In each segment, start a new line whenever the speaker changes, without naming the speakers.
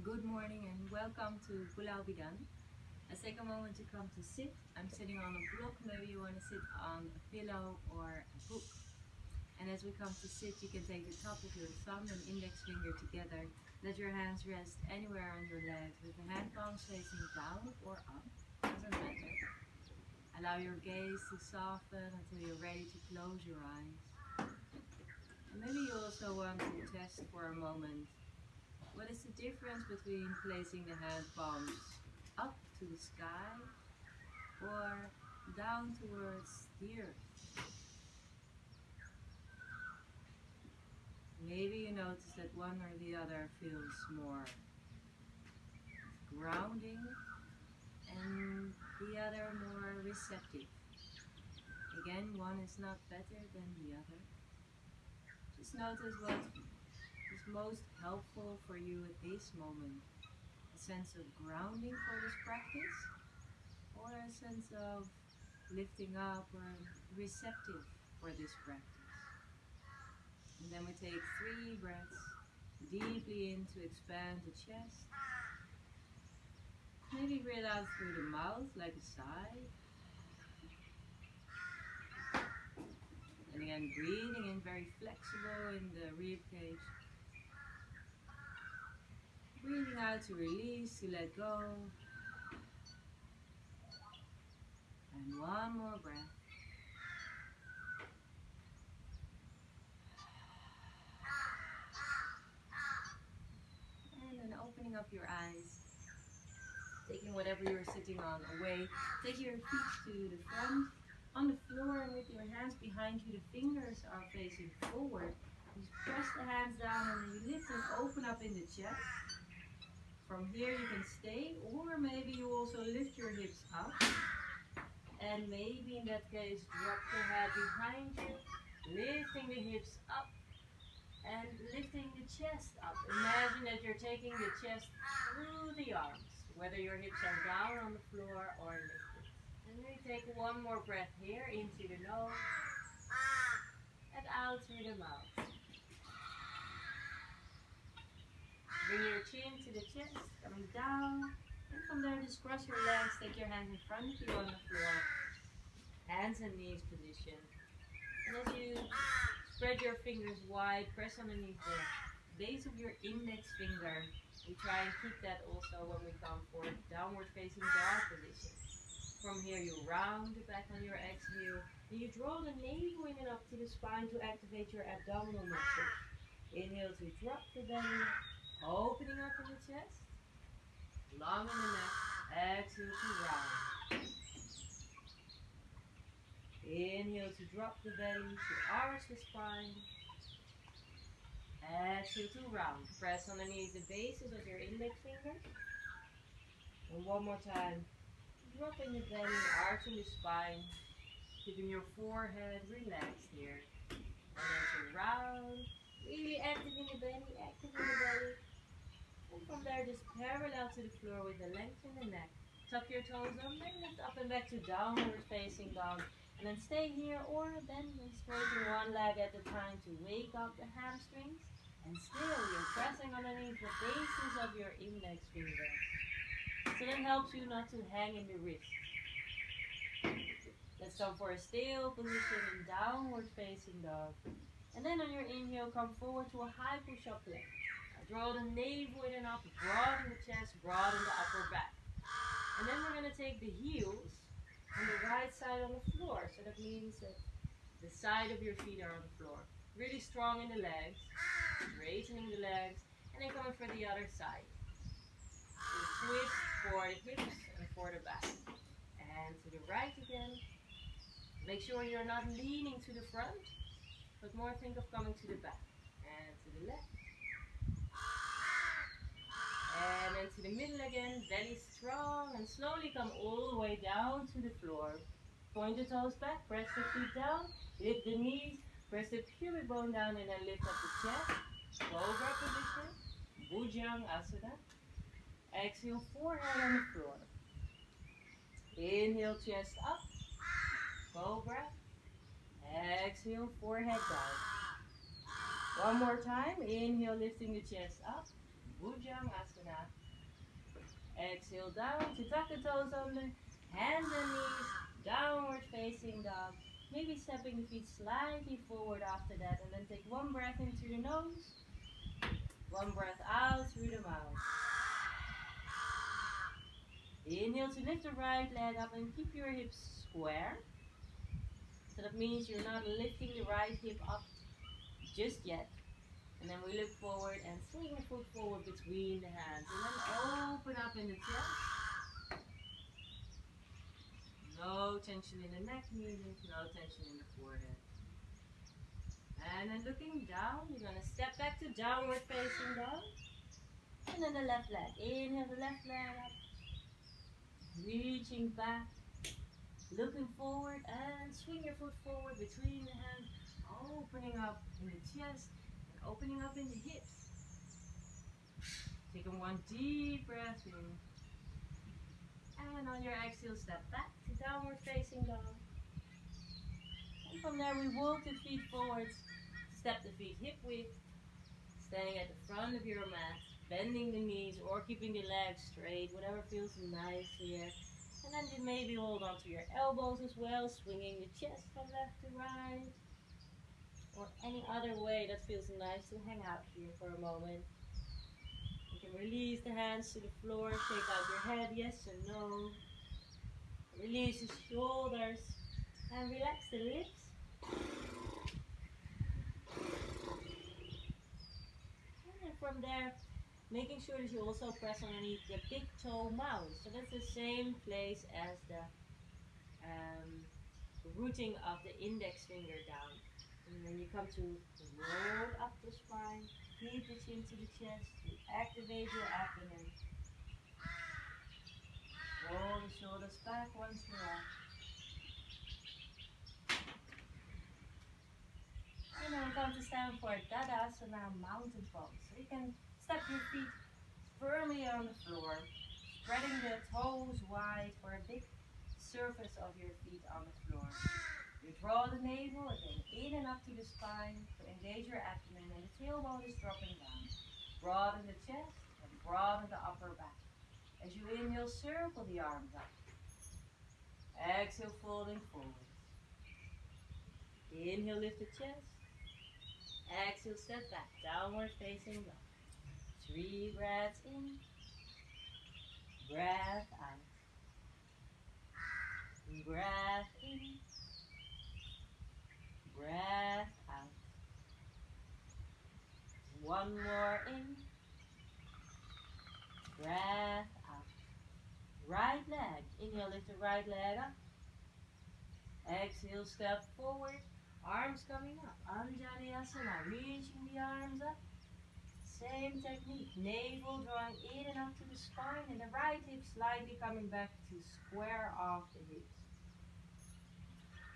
Good morning and welcome to Pulau Biden. Let's take a moment to come to sit. I'm sitting on a block, maybe you want to sit on a pillow or a book. And as we come to sit, you can take the top of your thumb and index finger together. Let your hands rest anywhere on your legs with the hand palms facing down or up, doesn't matter. Allow your gaze to soften until you're ready to close your eyes. And maybe you also want to test for a moment. What is the difference between placing the hand palms up to the sky or down towards the earth? Maybe you notice that one or the other feels more grounding and the other more receptive. Again, one is not better than the other. Just notice what is most helpful for you at this moment. A sense of grounding for this practice, or a sense of lifting up or receptive for this practice. And then we take 3 breaths deeply in to expand the chest. Maybe breathe out through the mouth like a sigh. And again, breathing in very flexible in the rib cage. Breathing out to release, to let go. And one more breath. And then opening up your eyes. Taking whatever you're sitting on away. Take your feet to the front. On the floor and with your hands behind you, the fingers are facing forward. You press the hands down and then you lift and open up in the chest. From here you can stay, or maybe you also lift your hips up. And maybe in that case drop your head behind you, lifting the hips up and lifting the chest up. Imagine that you're taking the chest through the arms, whether your hips are down on the floor or lifted. And then take one more breath here, into the nose and out through the mouth. Bring your chin to the chest, coming down. And from there, just cross your legs, take your hands in front of you on the floor. Hands and knees position. And as you spread your fingers wide, press underneath the base of your index finger. We try and keep that also when we come for downward facing dog position. From here you round the back on your exhale. And you draw the navel in and up to the spine to activate your abdominal muscles. Inhale to drop the belly, opening up in the chest, long in the neck. Exhale to round. Inhale to drop the belly, to arch the spine. Exhale to round. Press underneath the bases of your index fingers. And one more time. Dropping the belly, arching the spine, keeping your forehead relaxed here. And then to round, really active in the belly, active in the belly. And from there, just parallel to the floor with the length in the neck. Tuck your toes under, lift up and back to downward facing dog. And then stay here or bend and straighten one leg at a time to wake up the hamstrings. And still, you're pressing underneath the bases of your index finger. So that helps you not to hang in the wrist. Let's go for a still position in downward facing dog. And then on your inhale, come forward to a high push-up plank. Draw the navel in and up, broaden the chest, broaden the upper back. And then we're going to take the heels on the right side on the floor. So that means that the side of your feet are on the floor. Really strong in the legs, straightening the legs, and then coming for the other side. Twist for the hips and for the back. And to the right again. Make sure you're not leaning to the front, but more think of coming to the back. And to the left. And then to the middle again. Belly strong. And slowly come all the way down to the floor. Point the toes back. Press the feet down. Lift the knees. Press the pubic bone down and then lift up the chest. Cobra position. Bhujangasana. Exhale, forehead on the floor. Inhale, chest up. Cobra. Exhale, forehead down. One more time. Inhale, lifting the chest up. Bhujangasana. Exhale down to tuck the toes under, hands and knees, downward facing dog. Maybe stepping the feet slightly forward after that, and then take one breath into the nose, one breath out through the mouth. Inhale to lift the right leg up and keep your hips square. So that means you're not lifting the right hip up just yet. And then we look forward and swing the foot forward between the hands. And then open up in the chest. No tension in the neck needed, no tension in the forehead. And then looking down, you're going to step back to downward facing dog. And then the left leg. Inhale the left leg up. Reaching back. Looking forward and swing your foot forward between the hands. Opening up in the chest and opening up in the hips. Taking one deep breath in. And on your exhale, step back to downward facing dog. And from there, we walk the feet forwards. Step the feet hip width. Standing at the front of your mat. Bending the knees or keeping the legs straight. Whatever feels nice here. And then you maybe hold on to your elbows as well. Swinging the chest from left to right. Or any other way that feels nice to hang out here for a moment. You can release the hands to the floor, shake out your head, yes or no. Release the shoulders and relax the lips. And from there, making sure that you also press underneath the big toe mound. So that's the same place as the rooting of the index finger down. And then you come to roll up the spine, keep the chin to the chest, you activate your abdomen. Roll the shoulders back once you're up. And then come to stand for Tadasana mountain pose. So you can step your feet firmly on the floor, spreading the toes wide for a big surface of your feet on the floor. You draw the navel again in and up to the spine to engage your abdomen, and the tailbone is dropping down. Broaden the chest and broaden the upper back. As you inhale, circle the arms up. Exhale, folding forward. Inhale, lift the chest. Exhale, step back, downward facing dog. 3 breaths in, breath out. Breath in, breath out. One more in, breath out. Right leg, inhale, lift the right leg up. Exhale, step forward, arms coming up. Anjaneyasana, reaching the arms up. Same technique, navel drawing in and up to the spine, and the right hip slightly coming back to square off the hips.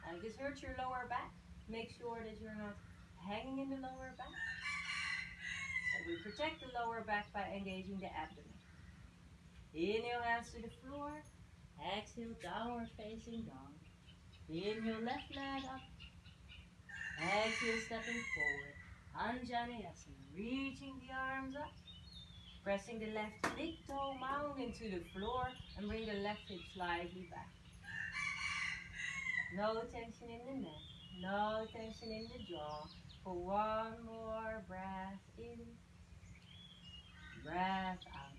And if this hurts your lower back, make sure that you're not hanging in the lower back. And we protect the lower back by engaging the abdomen. Inhale, hands to the floor. Exhale, downward facing dog. Inhale, left leg up. Exhale, stepping forward. Anjaneyasana, reaching the arms up. Pressing the left big toe mound into the floor and bring the left hip slightly back. No tension in the neck, no tension in the jaw. For one more breath in, breath out.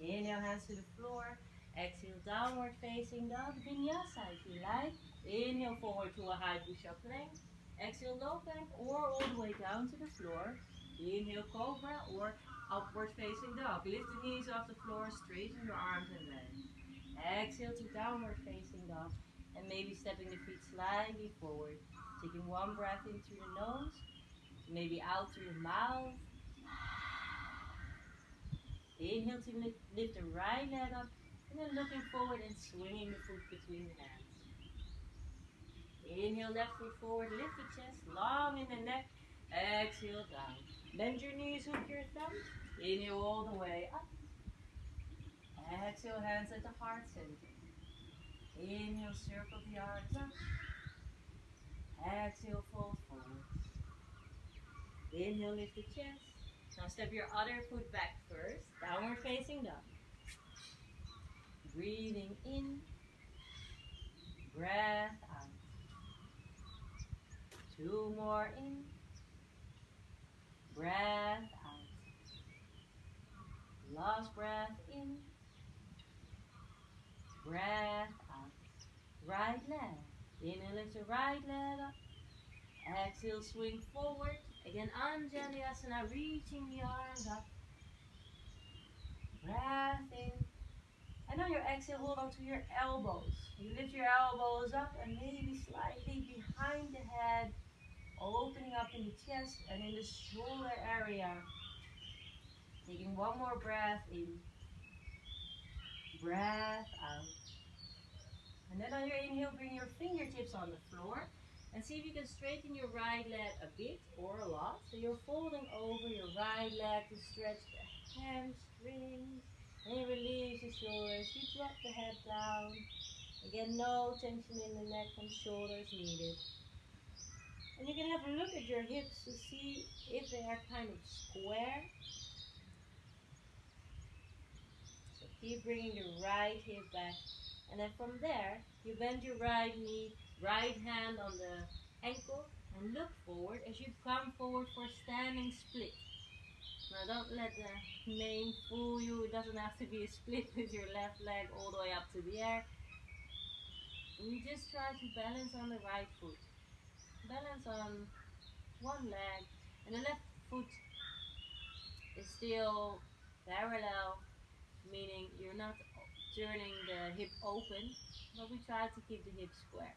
Inhale, hands to the floor. Exhale, downward facing dog. Vinyasa if you like. Inhale, forward to a high push-up plank. Exhale, low plank or all the way down to the floor. Inhale, cobra or upward facing dog. Lift the knees off the floor, straighten your arms and legs. Exhale to downward facing dog. And maybe stepping the feet slightly forward. Taking one breath in through the nose. Maybe out through the mouth. Inhale to lift the right leg up. And then looking forward and swinging the foot between the hands. Inhale, left foot forward, lift the chest, long in the neck. Exhale, down. Bend your knees, hook your thumbs. Inhale all the way up. Exhale, hands at the heart center. Inhale, circle the arms up. Exhale, fold forward. Inhale, lift the chest. Now step your other foot back first, downward facing dog. Breathing in, breath out. 2 more in, breath out. Last breath in, breath out. Right leg. Inhale, lift your right leg up. Exhale, swing forward. Again, Anjaliasana, reaching the arms up. Breath in. And on your exhale, hold on to your elbows. You lift your elbows up and maybe slightly behind the head, opening up in the chest and in the shoulder area. Taking 1 more breath in. Breath out. And then on your inhale, bring your fingertips on the floor. And see if you can straighten your right leg a bit or a lot. So you're folding over your right leg to stretch the hamstrings. And you release the shoulders. You drop the head down. Again, no tension in the neck and shoulders needed. And you can have a look at your hips to see if they are kind of square. So keep bringing your right hip back. And then from there, you bend your right knee, right hand on the ankle, and look forward as you come forward for standing split. Now don't let the name fool you. It doesn't have to be a split with your left leg all the way up to the air. We just try to balance on the right foot. Balance on one leg, and the left foot is still parallel, meaning you're not turning the hip open, but we try to keep the hip square.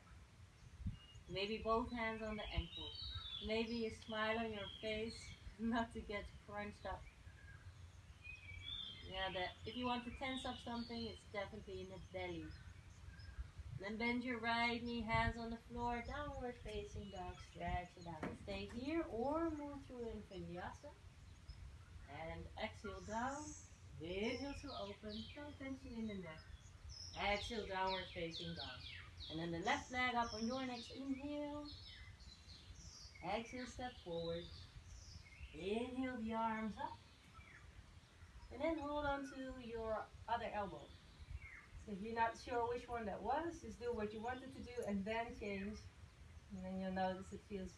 Maybe both hands on the ankle. Maybe a smile on your face, not to get crunched up. Yeah, if you want to tense up something, it's definitely in the belly. Then bend your right knee, hands on the floor, downward facing dog, stretch it out. Stay here or move to in Vinyasa. And exhale down, inhale to open, no tension in the neck. Exhale, downward facing dog. And then the left leg up on your next inhale. Exhale, step forward. Inhale the arms up. And then hold on to your other elbow. So if you're not sure which one that was, just do what you wanted to do and then change. And then you'll notice it feels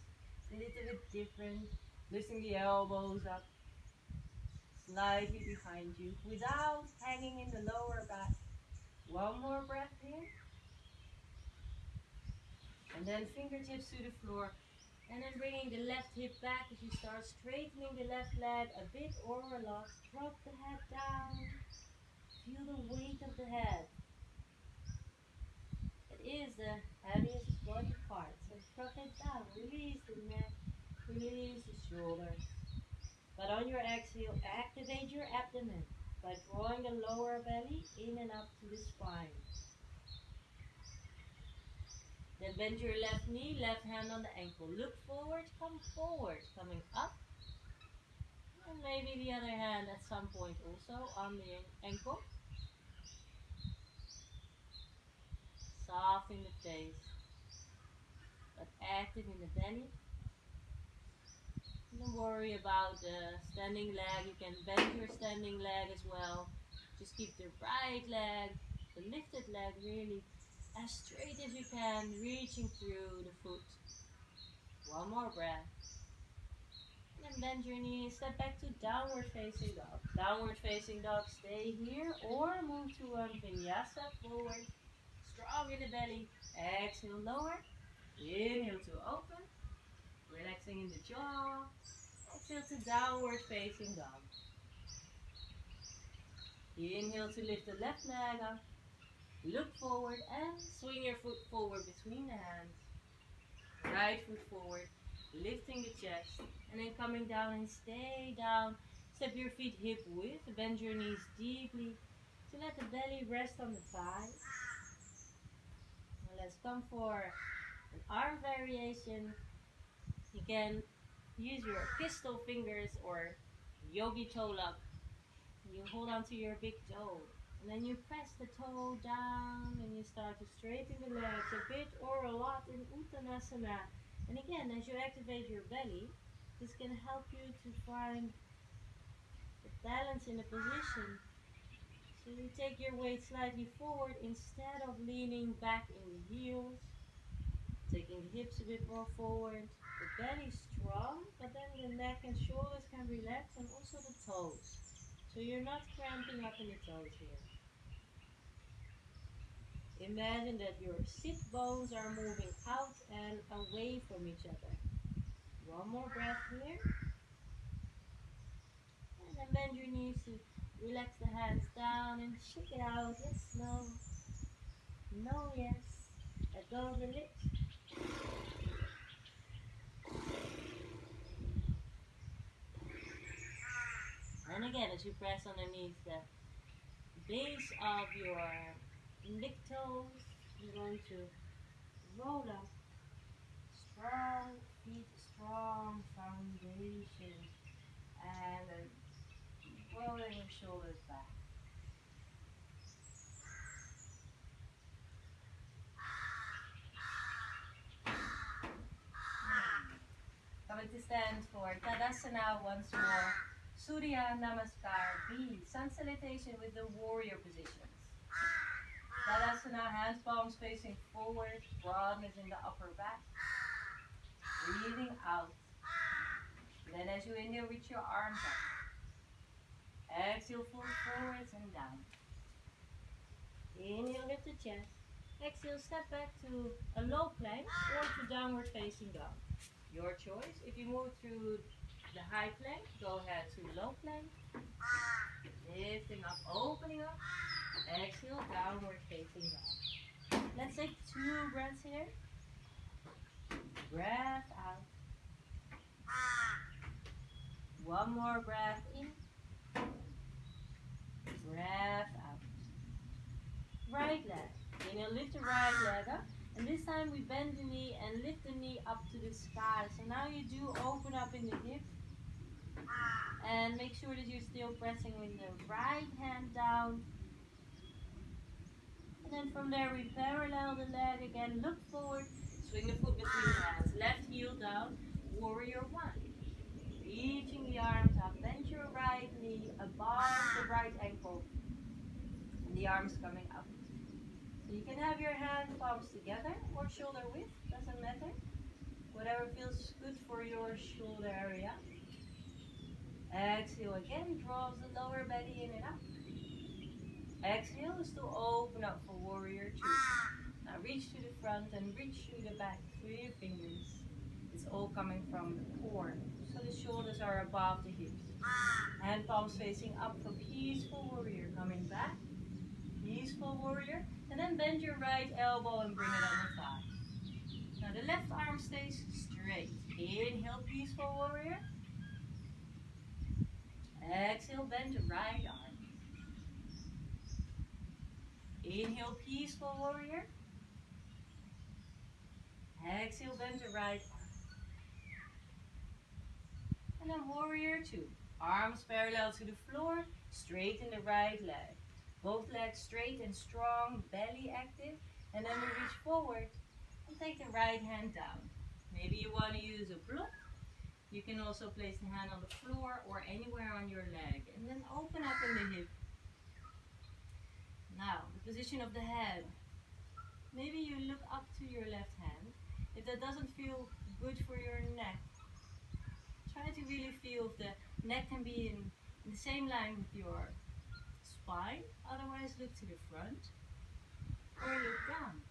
a little bit different. Lifting the elbows up, slightly behind you, without hanging in the lower back. 1 more breath here. And then fingertips to the floor. And then bringing the left hip back as you start straightening the left leg a bit or a lot. Drop the head down. Feel the weight of the head. It is the heaviest body part. So drop it down. Release the neck. Release the shoulders. But on your exhale, activate your abdomen by drawing the lower belly in and up to the spine. Then bend your left knee, left hand on the ankle. Look forward, come forward, coming up. And maybe the other hand at some point also on the ankle. Soft in the face, but active in the belly. Don't worry about the standing leg. You can bend your standing leg as well. Just keep the right leg, the lifted leg, really as straight as you can, reaching through the foot. 1 more breath. And bend your knees, step back to downward facing dog. Downward facing dog, stay here or move to a Vinyasa, forward. Strong in the belly. Exhale, lower. Inhale to open. Relaxing in the jaw. Exhale to downward facing dog. Inhale to lift the left leg up. Look forward and swing your foot forward between the hands. Right foot forward, lifting the chest. And then coming down and stay down. Step your feet hip width. Bend your knees deeply to let the belly rest on the thighs. Now let's come for an arm variation. You can use your pistol fingers or yogi toe lock. You hold on to your big toe. And then you press the toe down and you start to straighten the legs a bit or a lot in Uttanasana. And again, as you activate your belly, this can help you to find balance in the position. So you take your weight slightly forward instead of leaning back in the heels. Taking the hips a bit more forward. The belly strong, but then the neck and shoulders can relax and also the toes. So you're not cramping up in the toes here. Imagine that your sit bones are moving out and away from each other. One more breath here. And then bend your knees to relax the hands down and shake it out. Yes, no. No, yes. Let go of the lips. And again, as you press underneath the base of your big toes, you're going to roll up. Strong feet, strong foundation. And then rolling your shoulders back. Coming to stand for Tadasana once more. Surya, Namaskar, B. Sun Salutation with the warrior positions. Tadasana, hands palms facing forward, broadness in the upper back. Breathing out. Then as you inhale, reach your arms up. Exhale, fold forwards and down. Inhale, lift the chest. Exhale, step back to a low plank or to downward facing dog. Your choice. If you move through the high plank, go ahead to low plank. Lifting up, opening up. Exhale, downward facing dog. Let's take 2 breaths here. Breath out. One more breath in. Breath out. Right leg. Inhale, lift the right leg up. And this time we bend the knee and lift the knee up to the sky. So now you do open up in the hips. And make sure that you're still pressing with the right hand down. And then from there we parallel the leg again. Look forward. Swing the foot between the hands. Left heel down. Warrior 1. Reaching the arms up. Bend your right knee above the right ankle. And the arms coming up. So you can have your hand palms together or shoulder width, doesn't matter. Whatever feels good for your shoulder area. Exhale again, draws the lower belly in and up. Exhale is to open up for warrior 2. Now reach to the front and reach to the back through your fingers. It's all coming from the core. So the shoulders are above the hips. Hand palms facing up for peaceful warrior. Coming back. Peaceful warrior. And then bend your right elbow and bring it on the thigh. Now the left arm stays straight. Inhale, peaceful warrior. Exhale, bend the right arm. Inhale, peaceful warrior. Exhale, bend the right arm. And then warrior 2. Arms parallel to the floor, straighten the right leg. Both legs straight and strong, belly active. And then we reach forward and take the right hand down. Maybe you want to use a block. You can also place the hand on the floor or anywhere on your leg. And then open up in the hip. Now, the position of the head. Maybe you look up to your left hand. If that doesn't feel good for your neck, try to really feel if the neck can be in the same line with your spine. Otherwise, look to the front or look down.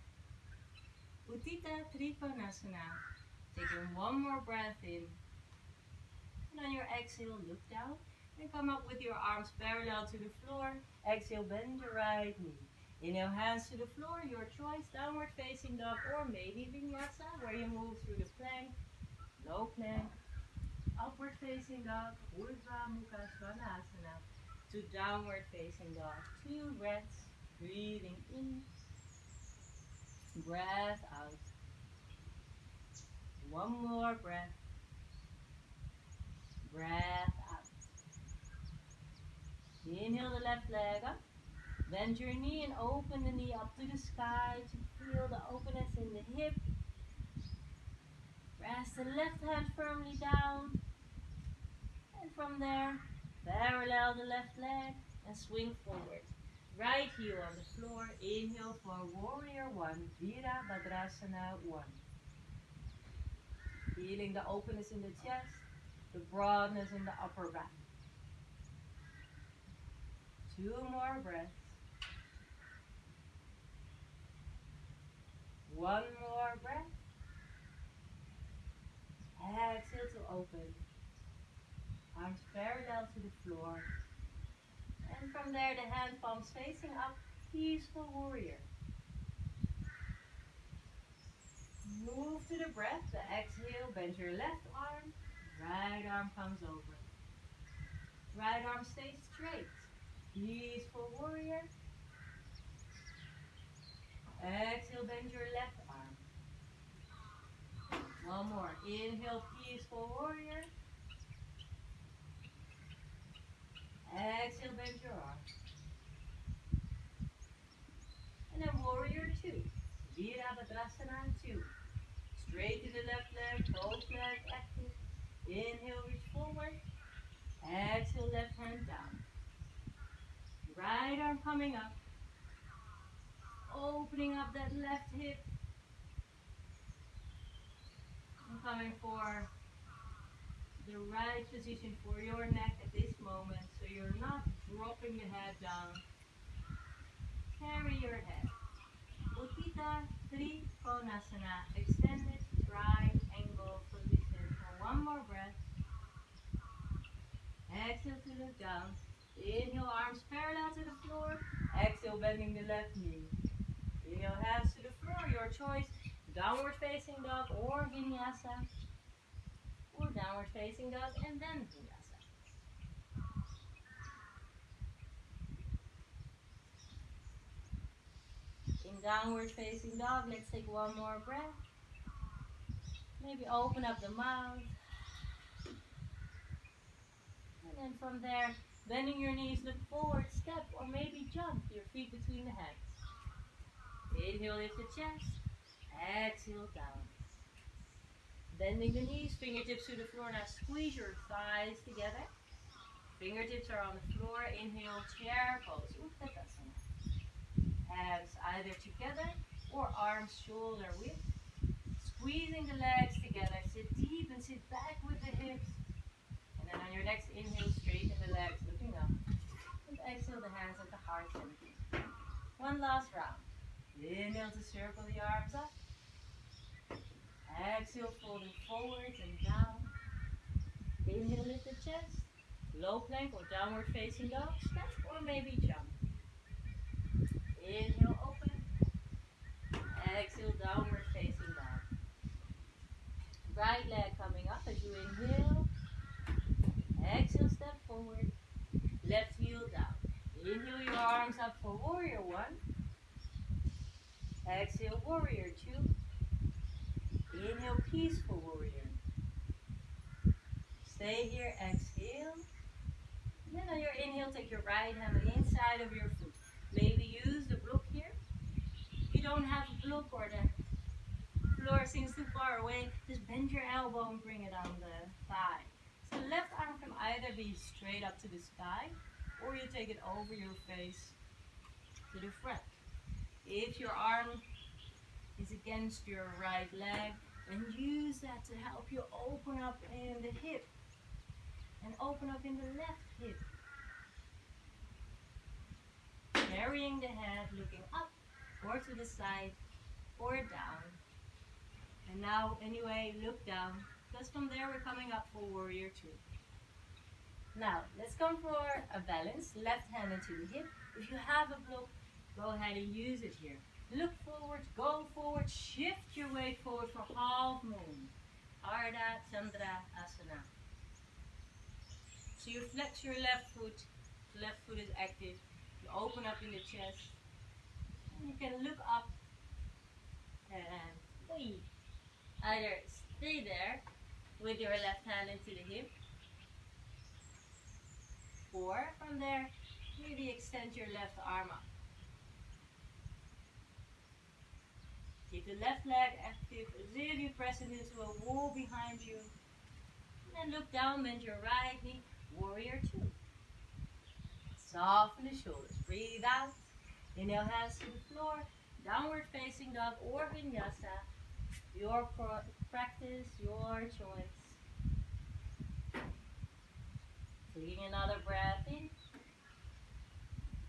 Uttita Trikonasana. Taking one more breath in. And on your exhale, look down. And come up with your arms parallel to the floor. Exhale, bend the right knee. Inhale, hands to the floor, your choice. Downward facing dog or maybe Vinyasa, where you move through the plank. Low plank. Upward facing dog. Urdhva Mukha Svanasana. To downward facing dog. 2 breaths. Breathing in. Breath out. One more breath. Breath out. Inhale the left leg up. Bend your knee and open the knee up to the sky to feel the openness in the hip. Press the left hand firmly down. And from there, Parallel the left leg and swing forward. Right heel on the floor. Inhale for warrior one. Virabhadrasana one. Feeling the openness in the chest, the broadness in the upper back. 2 more breaths. 1 more breath. Exhale to open. Arms parallel to the floor. And from there, the hand palms facing up. Peaceful warrior. Move to the breath. The exhale, bend your left arm. Right arm comes over. Right arm stays straight. Peaceful warrior. Exhale, bend your left arm. 1 more. Inhale, peaceful warrior. Exhale, bend your arm. And then warrior 2. Virabhadrasana 2. Straight to the left leg, both legs active. Inhale, reach forward. Exhale, left hand down. Right arm coming up. Opening up that left hip. And coming for the right position for your neck at this moment, so you're not dropping the head down. Carry your head. Utthita Trikonasana, extended triangle position for 1 more breath. Exhale to look down. Inhale, arms parallel to the floor. Exhale, bending the left knee. Inhale, hands to the floor, your choice. Downward facing dog or Vinyasa. Or downward facing dog and then Vinyasa. In downward facing dog, let's take 1 more breath. Maybe open up the mouth. And then from there, bending your knees, look forward, step, or maybe jump your feet between the hands. Inhale, lift the chest. Exhale, down. Bending the knees, fingertips to the floor. Now squeeze your thighs together. Fingertips are on the floor. Inhale, chair pose. Utkatasana. Hands either together or arms shoulder width. Squeezing the legs together. Sit deep and sit back with the hips. And then on your next inhale, straighten the legs, looking up. And exhale, the hands at the heart center. 1 last round. Inhale to circle the arms up. Exhale, folding forwards and down. Inhale, lift the chest. Low plank or downward facing dog. Step or maybe jump. Inhale, open. Exhale, downward facing dog. Right leg coming up as you inhale. Exhale, step forward. Left heel down. Inhale your arms up for warrior 1. Exhale, warrior 2. Inhale, peaceful warrior. Stay here, exhale. And then on your inhale, take your right hand on the inside of your foot. Maybe use the block here. If you don't have a block or the floor seems too far away, just bend your elbow and bring it on the thigh. So the left arm can either be straight up to the sky, or you take it over your face to the front. If your arm is against your right leg, and use that to help you open up in the hip and open up in the left hip. Carrying the head, looking up or to the side or down. And now anyway, look down, because from there we're coming up for warrior 2. Now let's come for a balance, left hand into the hip. If you have a block, go ahead and use it here. Look forward, go forward, shift your weight forward for half moon. Ardha Chandra Asana. So you flex your left foot is active. You open up in the chest. And you can look up and either stay there with your left hand into the hip. Or from there, maybe extend your left arm up. Keep the left leg active as if you press it into a wall behind you. And then look down, bend your right knee, warrior 2. Soften the shoulders. Breathe out. Inhale, hands to the floor. Downward facing dog or vinyasa. Your practice, your choice. Taking another breath in.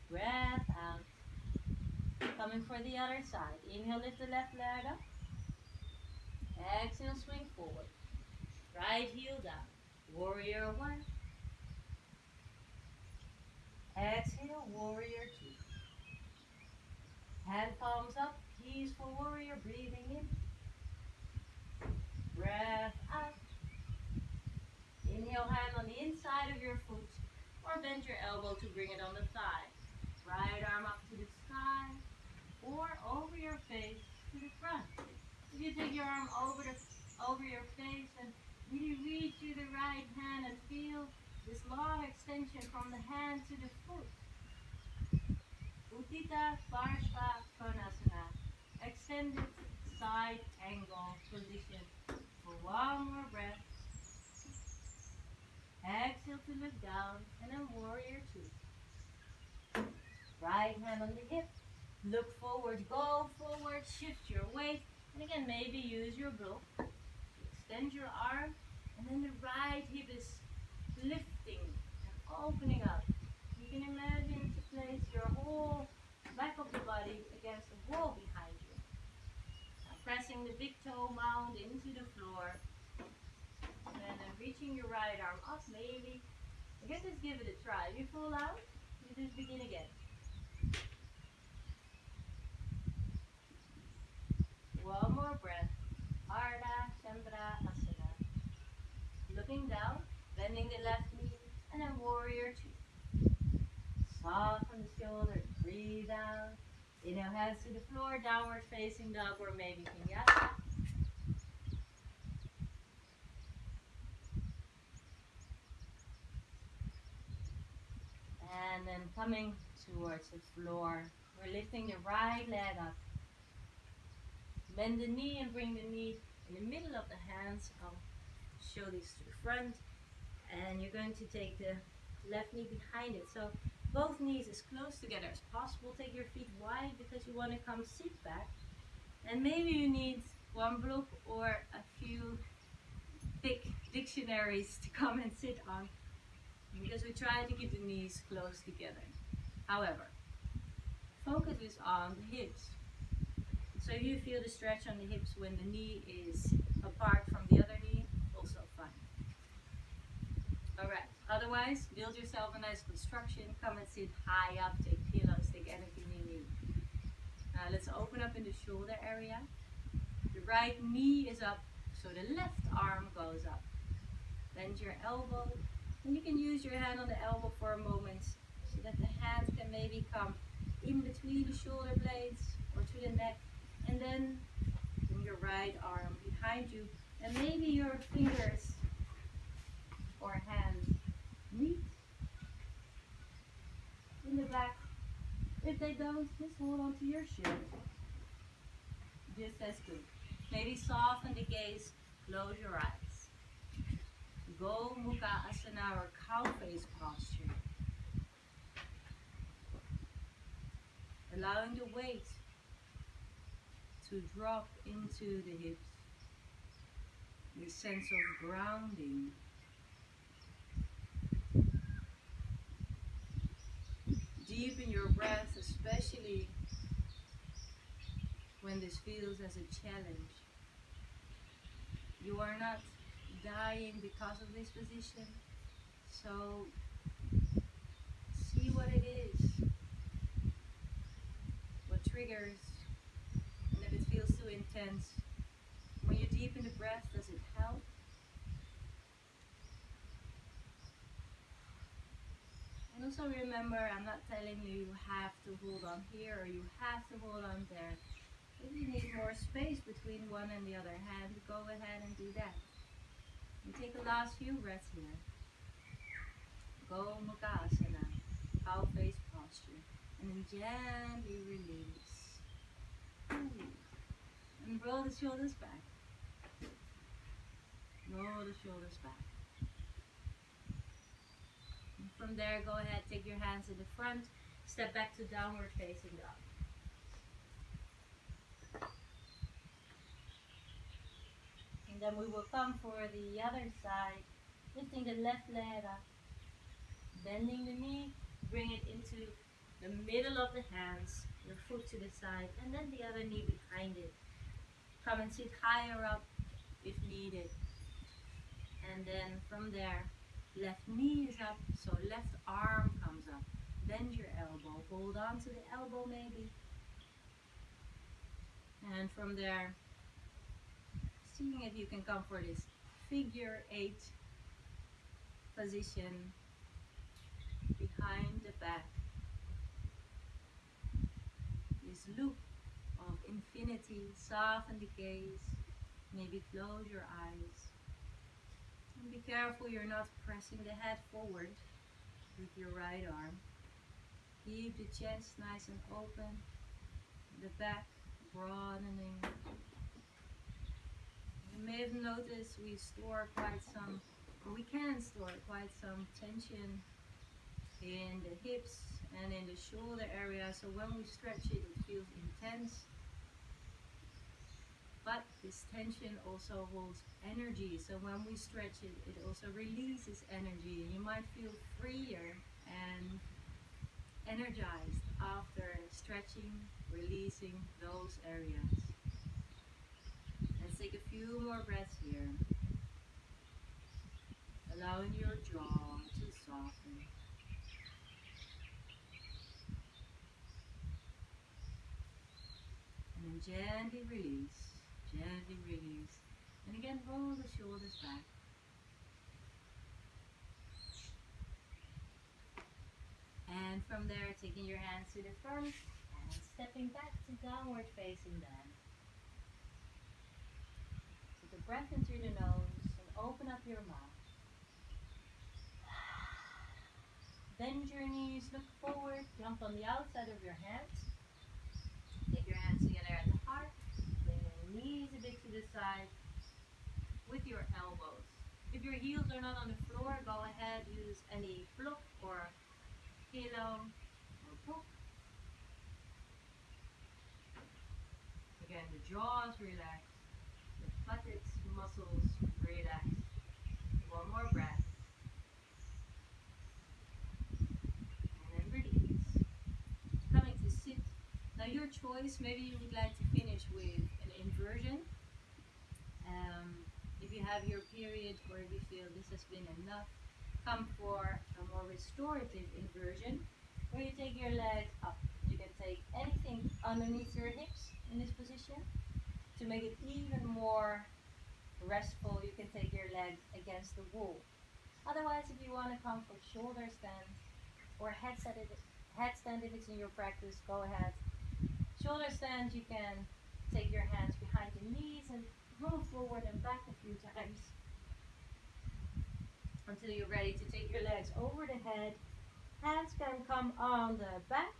Breath out. Coming for the other side. Inhale, lift the left leg up. Exhale, swing forward. Right heel down. Warrior one. Exhale, warrior two. Hand palms up, peaceful warrior, breathing in. Breath out. Inhale, hand on the inside of your foot, or bend your elbow to bring it on the thigh. Right arm up to the sky, or over your face to the front. If you take your arm over your face and really reach through the right hand and feel this long extension from the hand to the foot. Uttita Parshva Konasana. Extended side angle position for one more breath. Exhale to look down and then warrior two. Right hand on the hip. Look forward, go forward, shift your weight. And again, maybe use your block. Extend your arm and then the right hip is lifting and opening up. You can imagine to place your whole back of the body against the wall behind you. Now pressing the big toe mound into the floor. And then reaching your right arm up, maybe. I guess let's give it a try. If you fall out, you just begin again. One more breath. Ardha Chandra Asana. Looking down, bending the left knee, and then warrior two. Soften the shoulders, breathe out. Inhale, hands to the floor, downward facing dog or maybe vinyasa. And then coming towards the floor, we're lifting the right leg up. Bend the knee and bring the knee in the middle of the hands. I'll show this to the front. And you're going to take the left knee behind it. So both knees as close together as possible. Take your feet wide because you want to come sit back. And maybe you need one block or a few thick dictionaries to come and sit on. Because we try to keep the knees close together. However, focus is on the hips. So if you feel the stretch on the hips when the knee is apart from the other knee, also fine. Alright, otherwise, build yourself a nice construction. Come and sit high up, take pillows, take anything you need. Now let's open up in the shoulder area. The right knee is up, so the left arm goes up. Bend your elbow, and you can use your hand on the elbow for a moment so that the hand can maybe come in between the shoulder blades or to the neck. And then bring your right arm behind you, and maybe your fingers or hands meet in the back. If they don't, just hold on to your shin. Just as good. Maybe soften the gaze, close your eyes. Go Mukha Asana or cow face posture. Allowing the weight to drop into the hips. This sense of grounding. Deepen your breath, especially when this feels as a challenge. You are not dying because of this position, so see what it is, what triggers. And if it feels too intense, when you deepen the breath, does it help? And also remember, I'm not telling you have to hold on here or you have to hold on there. If you need more space between one and the other hand, go ahead and do that. And take a last few breaths here. Go Mukha Asana, cow face posture. And then gently release. And roll the shoulders back. Roll the shoulders back. And From there, go ahead, take your hands in the front, step back to downward facing dog. And then we will come for the other side, lifting the left leg up, bending the knee, bring it into the middle of the hands, your foot to the side, and then the other knee behind it. Come and sit higher up if needed. And then from there, left knee is up, so left arm comes up. Bend your elbow, hold on to the elbow maybe. And from there, seeing if you can come for this figure 8 position behind the back. This loop of infinity, soften the gaze, maybe close your eyes. And be careful you're not pressing the head forward with your right arm. Keep the chest nice and open, the back broadening. You may have noticed we can store quite some tension in the hips and in the shoulder area, so when we stretch it, it feels intense. But this tension also holds energy, so when we stretch it, it also releases energy, and you might feel freer and energized after stretching, releasing those areas. Let's take a few more breaths here, allowing your jaw to soften. And then gently release, gently release. And again, roll the shoulders back. And from there, taking your hands to the front and stepping back to downward facing dog. Take a breath in through the nose and open up your mouth. Bend your knees, look forward, jump on the outside of your hands. Take your hands together at the heart. Bring your knees a bit to the side with your elbows. If your heels are not on the floor, go ahead, use any block or pillow or book. Again, the jaws relax, the buttocks muscles relax. One more breath. And then release. Coming to sit. Now your choice, maybe you would like to finish with an inversion. If you have your period or if you feel this has been enough, come for a more restorative inversion where you take your legs up. You can take anything underneath your hips in this position. To make it even more restful, you can take your legs against the wall. Otherwise, if you want to come for shoulder stand or headstand if it's in your practice, go ahead. Shoulder stand, you can take your hands behind the knees and roll forward and back a few times until you're ready to take your legs over the head. Hands can come on the back,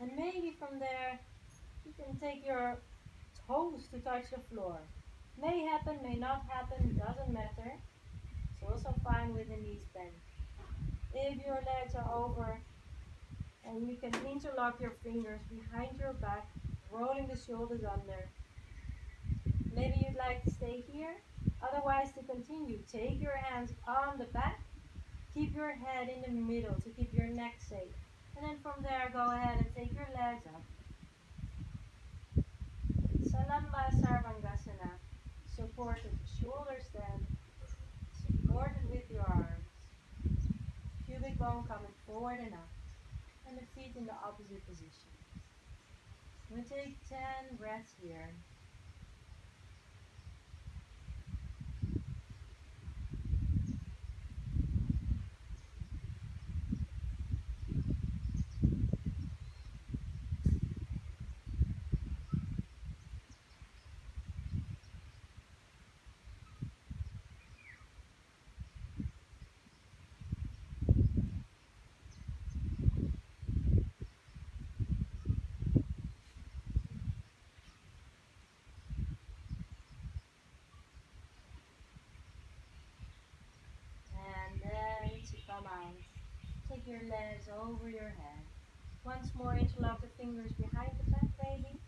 and maybe from there you can take your toes to touch the floor. May happen, may not happen, doesn't matter. It's also fine with the knees bent. If your legs are over, and you can interlock your fingers behind your back, rolling the shoulders under. Maybe you'd like to stay here. Otherwise, to continue, take your hands on the back. Keep your head in the middle to keep your neck safe. And then from there, go ahead and take your legs up. Salamba Sarvangasana. Supported shoulder stand. Supported with your arms. Pubic bone coming forward and up. And the feet in the opposite position. We take 10 breaths here. your legs over your head. Once more, interlock the fingers behind the back, baby.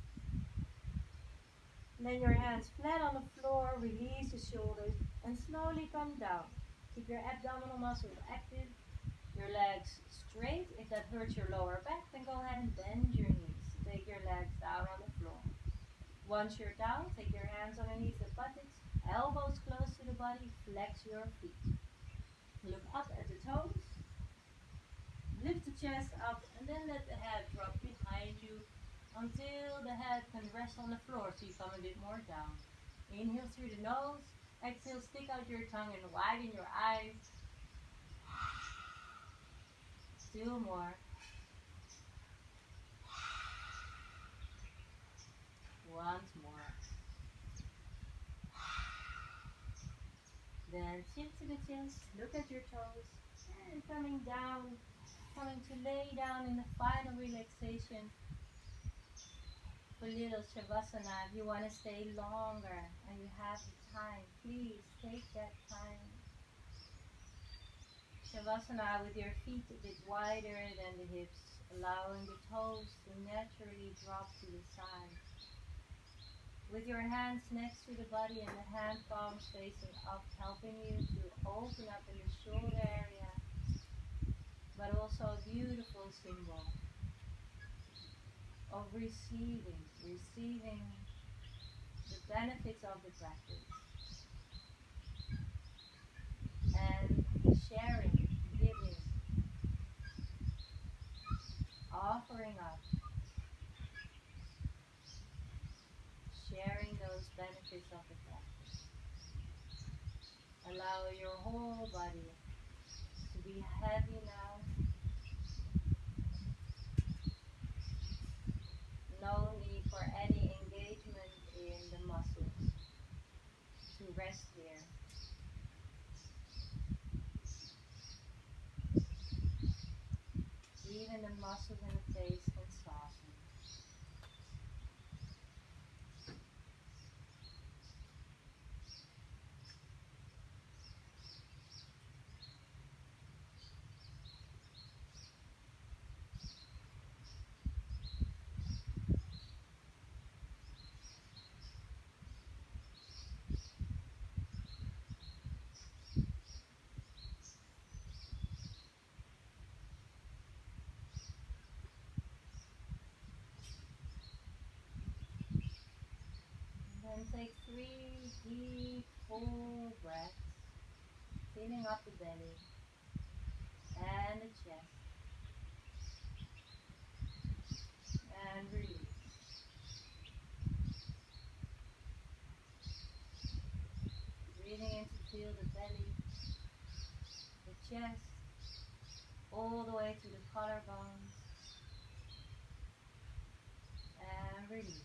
Then your hands flat on the floor, release the shoulders, and slowly come down. Keep your abdominal muscles active, your legs straight. If that hurts your lower back, then go ahead and bend your knees. Take your legs down on the floor. Once you're down, take your hands underneath the buttocks, elbows close to the body, flex your feet. Look up at the toes, lift the chest up, and then let the head drop behind you until the head can rest on the floor so you come a bit more down. Inhale through the nose, exhale, stick out your tongue and widen your eyes. Two more. Once more. Then chin to the chest, look at your toes, and coming down, coming to lay down in the final relaxation for little Shavasana. If you want to stay longer and you have the time, please take that time. Shavasana with your feet a bit wider than the hips, allowing the toes to naturally drop to the side. With your hands next to the body and the hand palms facing up, helping you to open up in the shoulder area, but also a beautiful symbol of receiving the benefits of the practice and sharing, giving, offering up, sharing those benefits of the practice. Allow your whole body to be heavy now. No need for any engagement in the muscles to rest here. Even the muscles in the face can soften. And take 3 deep, full breaths, filling up the belly and the chest. And release. Breathing in to feel the belly, the chest, all the way to the collarbones. And release.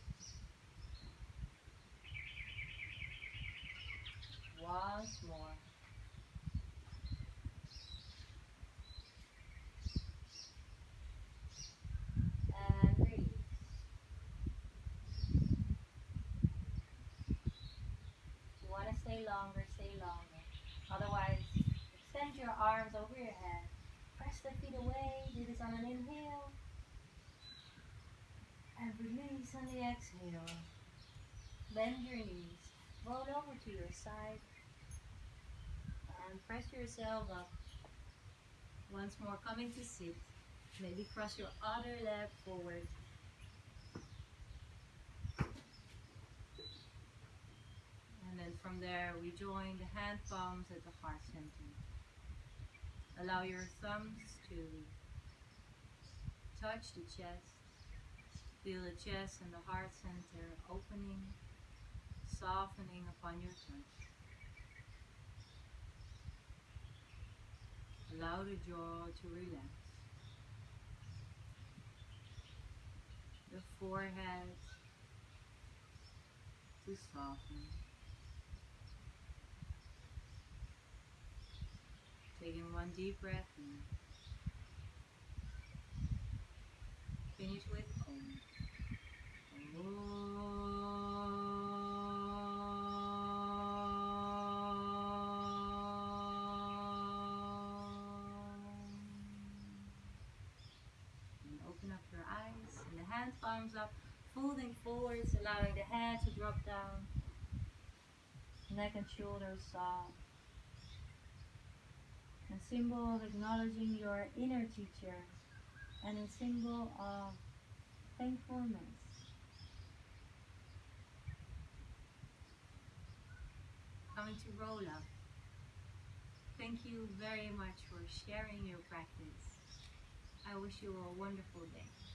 Once more. And release. If you want to stay longer, stay longer. Otherwise, extend your arms over your head. Press the feet away. Do this on an inhale. And release on the exhale. Bend your knees. Roll over to your side. And press yourself up. Once more, coming to sit. Maybe cross your other leg forward. And then from there, we join the hand palms at the heart center. Allow your thumbs to touch the chest. Feel the chest and the heart center opening, softening upon your touch. Allow the jaw to relax. The forehead to soften. Taking one deep breath in. Finish with Om. open up your eyes and the hand palms up, folding forwards, allowing the head to drop down. Neck and shoulders soft. A symbol of acknowledging your inner teacher and a symbol of thankfulness. Coming to roll up. Thank you very much for sharing your practice. I wish you a wonderful day.